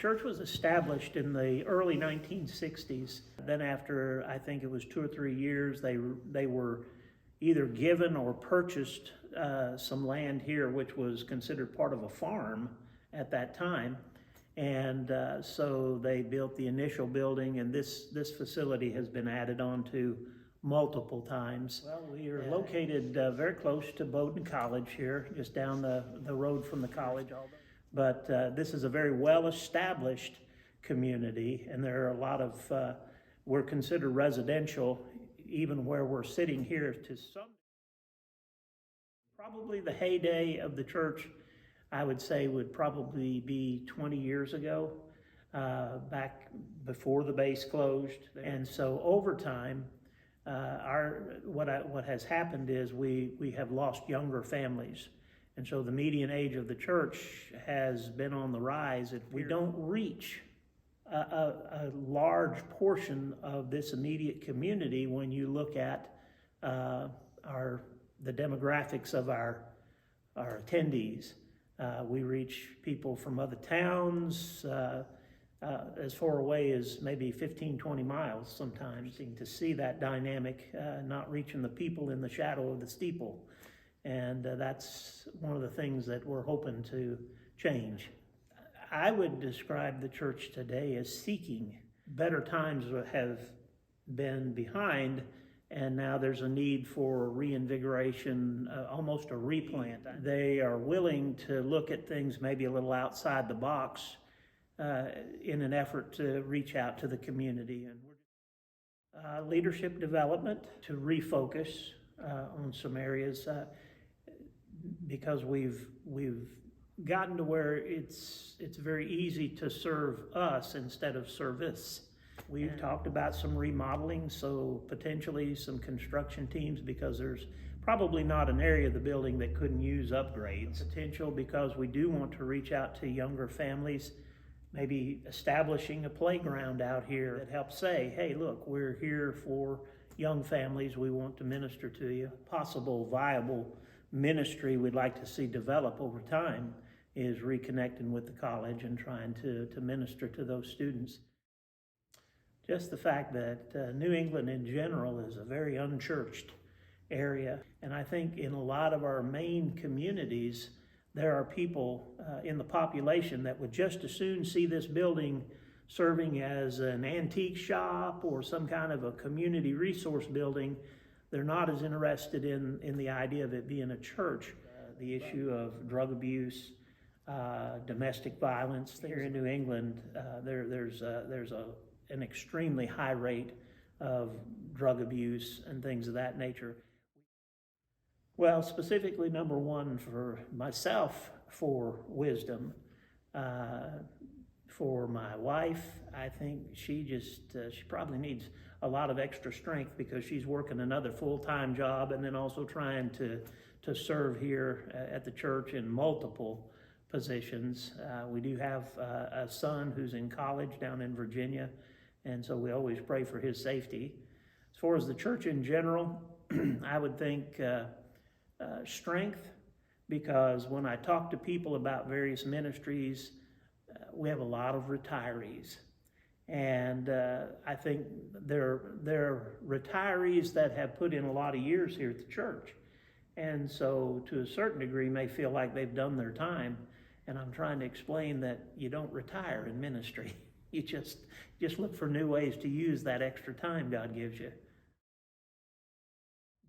church was established in the early 1960s. Then after, I think it was 2 or 3 years, they were either given or purchased some land here, which was considered part of a farm at that time. And so they built the initial building, and this facility has been added on to multiple times. Well, we are located very close to Bowdoin College here, just down the road from the college. But this is a very well-established community, and there are a lot of, we're considered residential, even where we're sitting here to some. Probably the heyday of the church, I would say, would probably be 20 years ago, back before the base closed. And so over time, what has happened is we have lost younger families. And so the median age of the church has been on the rise. If we don't reach a large portion of this immediate community, when you look at the demographics of our attendees, we reach people from other towns, as far away as maybe 15, 20 miles sometimes. To see that dynamic, not reaching the people in the shadow of the steeple. And that's one of the things that we're hoping to change. I would describe the church today as seeking. Better times have been behind, and now there's a need for reinvigoration, almost a replant. They are willing to look at things maybe a little outside the box in an effort to reach out to the community. And leadership development to refocus on some areas, because we've gotten to where it's very easy to serve us instead of service. We've talked about some remodeling, so potentially some construction teams, because there's probably not an area of the building that couldn't use upgrades. Potential because we do want to reach out to younger families, maybe establishing a playground out here that helps say, hey, look, we're here for young families, we want to minister to you. Possible viable ministry we'd like to see develop over time is reconnecting with the college and trying to minister to those students. Just the fact that New England in general is a very unchurched area, and I think in a lot of our Maine communities, there are people in the population that would just as soon see this building serving as an antique shop or some kind of a community resource building. They're not as interested in the idea of it being a church. The issue of drug abuse, domestic violence here in New England, there's an extremely high rate of drug abuse and things of that nature. Well, specifically, number one for myself, for wisdom. For my wife, I think she probably needs a lot of extra strength because she's working another full-time job and then also trying to serve here at the church in multiple positions. We do have a son who's in college down in Virginia, and so we always pray for his safety. As far as the church in general, I would think strength, because when I talk to people about various ministries, we have a lot of retirees. And I think they're retirees that have put in a lot of years here at the church. And so to a certain degree may feel like they've done their time. And I'm trying to explain that you don't retire in ministry. You just look for new ways to use that extra time God gives you.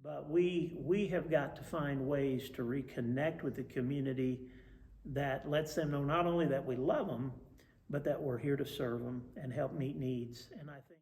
But we have got to find ways to reconnect with the community that lets them know not only that we love them, but that we're here to serve them and help meet needs. And I think